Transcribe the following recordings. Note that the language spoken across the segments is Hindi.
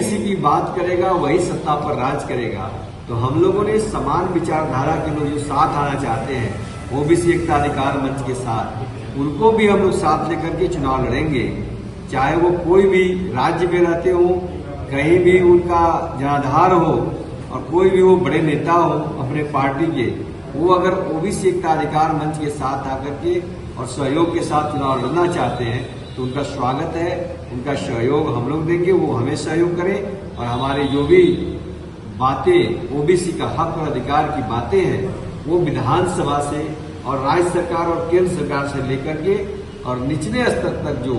ओबीसी की बात करेगा वही सत्ता पर राज करेगा। तो हम लोगों ने समान विचारधारा के लोग जो साथ आना चाहते हैं ओबीसी एकता अधिकार मंच के साथ, उनको भी हम लोग साथ लेकर के चुनाव लड़ेंगे। चाहे वो कोई भी राज्य में रहते हो, कहीं भी उनका जनाधार हो और कोई भी वो बड़े नेता हो अपने पार्टी के, वो अगर ओबीसी एकता अधिकार मंच के साथ आकर के और सहयोग के साथ चुनाव लड़ना चाहते हैं तो उनका स्वागत है, उनका सहयोग हम लोग देंगे, वो हमें सहयोग करें और हमारे जो भी बातें ओबीसी का हक और अधिकार की बातें हैं वो विधानसभा से और राज्य सरकार और केंद्र सरकार से लेकर के और निचले स्तर तक जो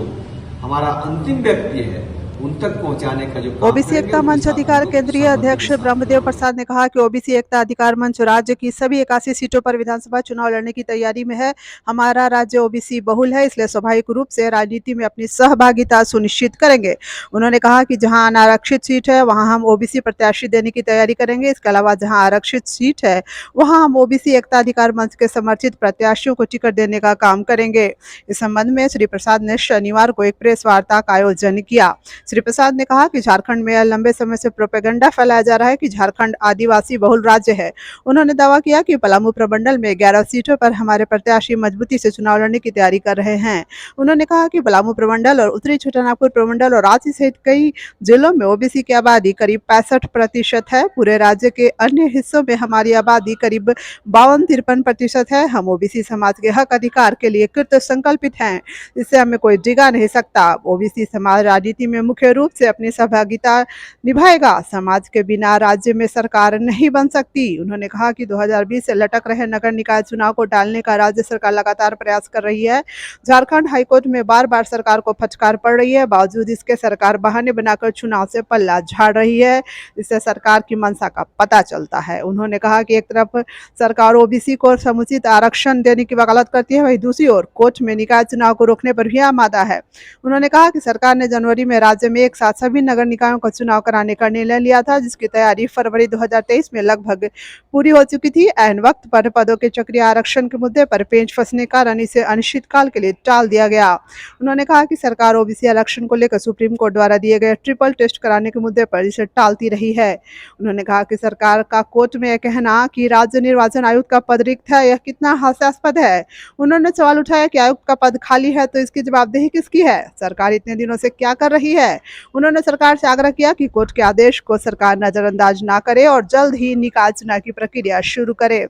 हमारा अंतिम व्यक्ति है उन तक पहुंचाने का जो ओबीसी एकता मंच अधिकार केंद्रीय अध्यक्ष ब्रह्मदेव प्रसाद ने कहा कि ओबीसी एकता अधिकार मंच राज्य की सभी 81 सीटों पर विधानसभा चुनाव लड़ने की तैयारी में है। हमारा राज्य ओबीसी बहुल है, इसलिए स्वाभाविक रूप से राजनीति में अपनी सहभागिता सुनिश्चित करेंगे। उन्होंने कहा कि जहां अनारक्षित सीट है वहां हम ओबीसी प्रत्याशी देने की तैयारी करेंगे। इसके अलावा जहां आरक्षित सीट है वहां हम ओबीसी एकता अधिकार मंच के समर्थित प्रत्याशियों को टिकट देने का काम करेंगे। इस संबंध में श्री प्रसाद ने शनिवार को एक प्रेस वार्ता का आयोजन किया। श्री प्रसाद ने कहा कि झारखंड में लंबे समय से प्रोपेगेंडा फैलाया जा रहा है कि झारखंड आदिवासी बहुल राज्य है। उन्होंने दावा किया कि पलामू प्रमंडल में 11 सीटों पर हमारे प्रत्याशी मजबूती से चुनाव लड़ने की तैयारी कर रहे हैं। उन्होंने कहा कि पलामू प्रमंडल और उत्तरी छोटानागपुर प्रमंडल और रांची सहित कई जिलों में ओबीसी की आबादी करीब 65% है। पूरे राज्य के अन्य हिस्सों में हमारी आबादी करीब 52-53% है। हम ओबीसी समाज के हक अधिकार के लिए कृत संकल्पित हैं, इससे हमें कोई डिगा नहीं सकता। ओबीसी समाज राजनीति में मुख्य रूप से अपनी सहभागिता निभाएगा। समाज के बिना राज्य में सरकार नहीं बन सकती। उन्होंने कहा कि 2020 से लटक रहे नगर निकाय चुनाव को टालने का राज्य सरकार लगातार प्रयास कर रही है। झारखंड हाईकोर्ट में बार बार सरकार को फटकार पड़ रही है, बावजूद इसके सरकार बहाने बनाकर चुनाव से पल्ला झाड़ रही है। इससे सरकार की मंशा का पता चलता है। उन्होंने कहा कि एक तरफ सरकार ओबीसी को समुचित आरक्षण देने की वकालत करती है, वहीं दूसरी ओर कोर्ट में निकाय चुनाव को रोकने पर भी आमादा है। उन्होंने कहा कि सरकार ने जनवरी में राज्य में एक साथ सभी नगर निकायों का चुनाव कराने का निर्णय लिया था, जिसकी तैयारी फरवरी 2023 में लगभग पूरी हो चुकी थी। ऐन वक्त पर पदों के चक्रीय आरक्षण के मुद्दे पर पेंच फंसने के कारण इसे अनिश्चितकाल के लिए टाल दिया गया। उन्होंने कहा कि सरकार ओबीसी आरक्षण को लेकर सुप्रीम कोर्ट द्वारा दिए गए ट्रिपल टेस्ट कराने के मुद्दे पर इसे टालती रही है। उन्होंने कहा कि सरकार का कोर्ट में कहना कि राज्य निर्वाचन आयुक्त का पद रिक्त है, यह कितना हास्यास्पद है। उन्होंने सवाल उठाया कि आयुक्त का पद खाली है तो इसकी जवाबदेही किसकी है? सरकार इतने दिनों से क्या कर रही है? उन्होंने सरकार से आग्रह किया कि कोर्ट के आदेश को सरकार नजरअंदाज ना करे और जल्द ही निकाय चुनाव की प्रक्रिया शुरू करे।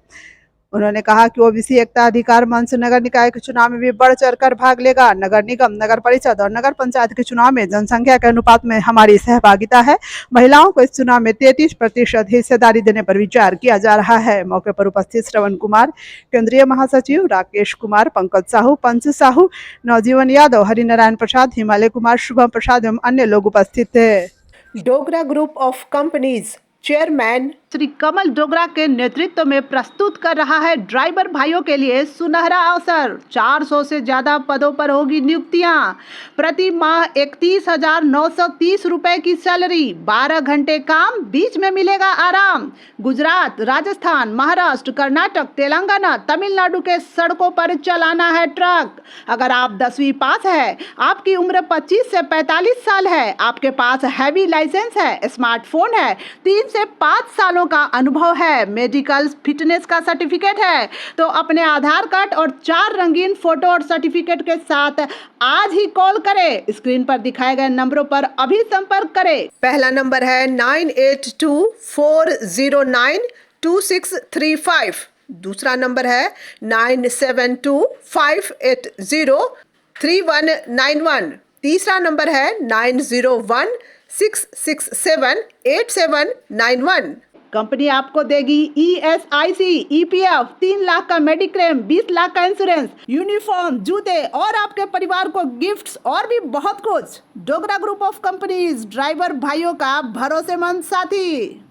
उन्होंने कहा कि ओबीसी एकता अधिकार मंच नगर निकाय के चुनाव में भी बढ़ चढ़कर भाग लेगा। नगर निगम, नगर परिषद और नगर पंचायत के चुनाव में जनसंख्या के अनुपात में हमारी सहभागिता है। महिलाओं को इस चुनाव में 33% हिस्सेदारी देने पर विचार किया जा रहा है। मौके पर उपस्थित श्रवण कुमार, केंद्रीय महासचिव राकेश कुमार, पंकज साहू, पंच साहू, नवजीवन यादव, हरिनारायण प्रसाद, हिमालय कुमार, शुभम प्रसाद एवं अन्य लोग उपस्थित थे। Dogra group of companies chairman Shri Kamal Dogra के नेतृत्व में प्रस्तुत कर रहा है ड्राइवर भाइयों के लिए सुनहरा अवसर। 400 से ज्यादा पदों पर होगी नियुक्तियां। प्रति माह 31,930 रुपए की सैलरी, 12 घंटे काम, बीच में मिलेगा आराम। गुजरात, राजस्थान, महाराष्ट्र, कर्नाटक, तेलंगाना, तमिलनाडु के सड़कों पर चलाना है ट्रक। अगर आप 10वीं पास है, आपकी उम्र 25 से 45 साल है, आपके पास हैवी लाइसेंस है, स्मार्टफोन है, 3 से 5 सालों का अनुभव है, मेडिकल फिटनेस का सर्टिफिकेट है, तो अपने आधार कार्ड और 4 रंगीन फोटो और सर्टिफिकेट के साथ आज ही कॉल करें। स्क्रीन पर दिखाए गए नंबरों पर अभी संपर्क करें। पहला नंबर है 9824092635। दूसरा नंबर है 9725803191। तीसरा नंबर है 9016678791। कंपनी आपको देगी ESIC, EPF, 3 लाख का मेडिक्लेम, 20 लाख का इंश्योरेंस, यूनिफॉर्म, जूते और आपके परिवार को गिफ्ट्स और भी बहुत कुछ। Dogra group of companies, driver भाइयों का भरोसेमंद साथी।